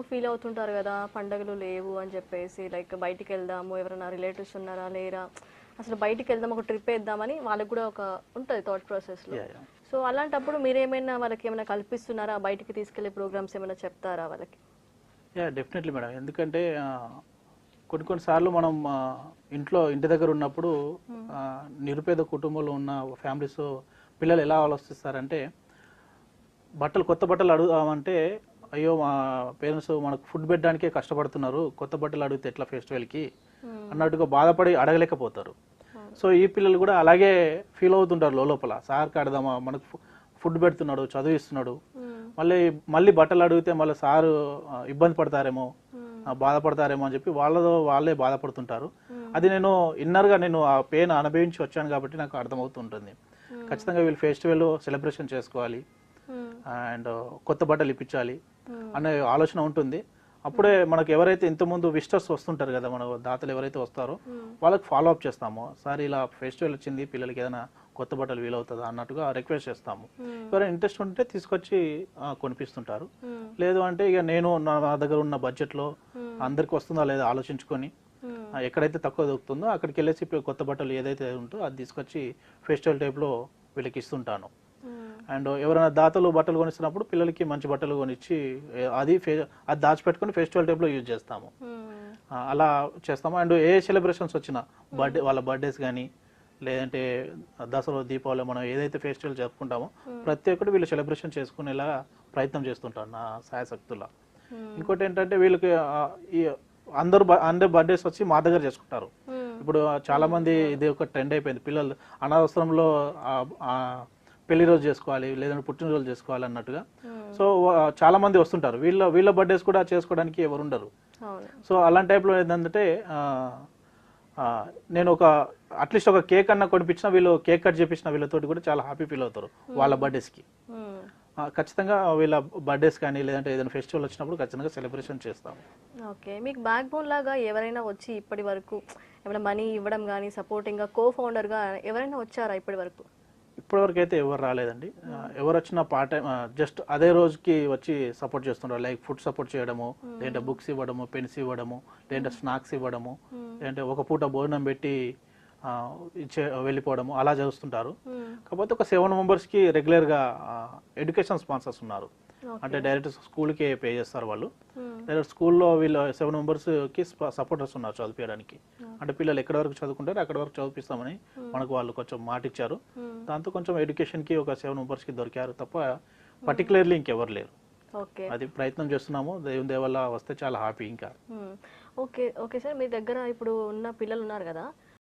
Feel అవుతుంటారు కదా, పండగలు లేవు అని చెప్పేసి, లైక్ బయటికి వెళ్దాము, ఎవరైనా రిలేటివ్స్ ఉన్నారా లేరా, అసలు బయటికి వెళ్దాం, ఒక ట్రిప్ వేద్దామని వాళ్ళకి కూడా ఒక ఉంటుంది థాట్ ప్రాసెస్లో. సో అలాంటప్పుడు మీరేమైనా వాళ్ళకి ఏమైనా కల్పిస్తున్నారా, బయటికి తీసుకెళ్లే ప్రోగ్రామ్స్ ఏమైనా చెప్తారా వాళ్ళకి? Definitely madam. ఎందుకంటే కొన్నిసార్లు మనం ఇంటి దగ్గర ఉన్నప్పుడు నిరుపేద కుటుంబంలో ఉన్న ఫ్యామిలీస్ పిల్లలు ఎలా ఆలోచిస్తారంటే, కొత్త బట్టలు అడుగుదామంటే, అయ్యో మా పేరెంట్స్ మనకు ఫుడ్ పెట్టడానికే కష్టపడుతున్నారు, కొత్త బట్టలు అడిగితే ఎట్లా ఫెస్టివల్కి అన్నట్టుగా బాధపడి అడగలేకపోతారు. సో ఈ పిల్లలు కూడా అలాగే ఫీల్ అవుతుంటారు లోపల, సార్ కాడదామా, మనకు ఫుడ్ పెడుతున్నాడు, చదివిస్తున్నాడు, మళ్ళీ బట్టలు అడిగితే మళ్ళీ సారు ఇబ్బంది పడతారేమో, బాధపడతారేమో అని చెప్పి వాళ్ళే బాధపడుతుంటారు. అది నేను ఇన్నర్గా నేను ఆ పెయిన్ అనుభవించి వచ్చాను కాబట్టి నాకు అర్థమవుతుంటుంది. ఖచ్చితంగా వీళ్ళు ఫెస్టివల్ సెలబ్రేషన్ చేసుకోవాలి అండ్ కొత్త బట్టలు ఇప్పించాలి అనే ఆలోచన ఉంటుంది. అప్పుడే మనకు ఎవరైతే ఇంతకుముందు విజిటర్స్ వస్తుంటారు కదా, మన దాతలు ఎవరైతే వస్తారో వాళ్ళకి ఫాలో అప్ చేస్తాము. సార్ ఇలా ఫెస్టివల్ వచ్చింది, పిల్లలకి ఏదైనా కొత్త బట్టలు వీలవుతుందా అన్నట్టుగా రిక్వెస్ట్ చేస్తాము. ఎవరైనా ఇంట్రెస్ట్ ఉంటే తీసుకొచ్చి కొనిపిస్తుంటారు. లేదు అంటే ఇక నేను నా దగ్గర ఉన్న బడ్జెట్లో అందరికి వస్తుందా లేదా ఆలోచించుకొని ఎక్కడైతే తక్కువ దొరుకుతుందో అక్కడికి వెళ్ళేసి కొత్త బట్టలు ఏదైతే ఉంటుందో అది తీసుకొచ్చి ఫెస్టివల్ టైప్లో వీళ్ళకి ఇస్తుంటాను. అండ్ ఎవరైనా దాతలు బట్టలు కొనిస్తున్నప్పుడు పిల్లలకి మంచి బట్టలు కొనిచ్చి అది దాచిపెట్టుకుని ఫెస్టివల్ టైప్లో యూజ్ చేస్తాము. అలా చేస్తాము. అండ్ ఏ సెలబ్రేషన్స్ వచ్చినా వాళ్ళ బర్త్డేస్ కానీ లేదంటే దసరా, దీపావళి, మనం ఏదైతే ఫెస్టివల్ జరుపుకుంటామో ప్రతి ఒక్కటి వీళ్ళు సెలబ్రేషన్ చేసుకునేలా ప్రయత్నం చేస్తుంటాను నా సాయశక్తులా. ఇంకోటి ఏంటంటే వీళ్ళకి అందరు బర్త్డేస్ వచ్చి మా దగ్గర చేసుకుంటారు. ఇప్పుడు చాలా మంది ఇది ఒక ట్రెండ్ అయిపోయింది, పిల్లలు అనవసరంలో పెళ్లి రోజు చేసుకోవాలి లేదంటే పుట్టినరోజు చేసుకోవాలి అన్నట్టుగా. సో చాలా మంది వస్తుంటారు, వీళ్ళ బర్త్డేస్ కూడా చేసుకోవడానికి ఎవరు ఉండరు. సో అలాంటి టైప్లో ఏంటంటే నేను అట్లీస్ట్ ఒక కేక్ అన్న కొనిపించిన, వీళ్ళు కేక్ కట్ చేపించిన వీళ్ళతోటి కూడా చాలా హ్యాపీ ఫీల్ అవుతారు వాళ్ళ బర్త్డేస్కి. ఖచ్చితంగా వీళ్ళ బర్త్డేస్ కానీ లేదంటే ఏదైనా ఫెస్టివల్ వచ్చినప్పుడు ఖచ్చితంగా సెలబ్రేషన్ చేస్తాము. ఓకే, మీకు బ్యాక్ బోన్ లాగా ఎవరైనా వచ్చి ఇప్పటి వరకు ఏమైనా మనీ ఇవ్వడం కానీ, సపోర్టింగ్గా కో ఫౌండర్గా ఎవరైనా వచ్చారా ఇప్పటి వరకు? ఇప్పటివరకు అయితే ఎవరు రాలేదండి. ఎవరు వచ్చినా పార్ట్ టైం జస్ట్ అదే రోజుకి వచ్చి సపోర్ట్ చేస్తుంటారు. లైక్ ఫుడ్ సపోర్ట్ చేయడము, లేదంటే బుక్స్ ఇవ్వడము, పెన్స్ ఇవ్వడము, లేదంటే స్నాక్స్ ఇవ్వడము, లేదంటే ఒక పూట భోజనం పెట్టి వెళ్ళిపోవడము, అలా చేస్తుంటారు. కాకపోతే ఒక 7 మెంబర్స్కి రెగ్యులర్గా ఎడ్యుకేషన్ స్పాన్సర్స్ ఉన్నారు. అంటే డైరెక్ట్ స్కూల్కే పే చేస్తారు వాళ్ళు. డైరెక్ట్ స్కూల్లో వీళ్ళు 7 మెంబర్స్కి సపోర్టర్స్ ఉన్నారు చదివించడానికి. అంటే పిల్లలు ఎక్కడి వరకు చదువుకుంటారో అక్కడి వరకు చదివిస్తామని మనకు వాళ్ళు కొంచెం మాట ఇచ్చారు. దాంతో కొంచెం ఎడ్యుకేషన్కి ఒక 7 మెంబర్స్కి దొరికారు తప్ప పర్టికులర్లీ ఇంకెవరు లేరు. అది ప్రయత్నం చేస్తున్నాము, దేవుని వల్ల వస్తే చాలా హ్యాపీ. ఇంకా ఓకే సార్, మీ దగ్గర ఇప్పుడు ఉన్న పిల్లలు ఉన్నారు కదా,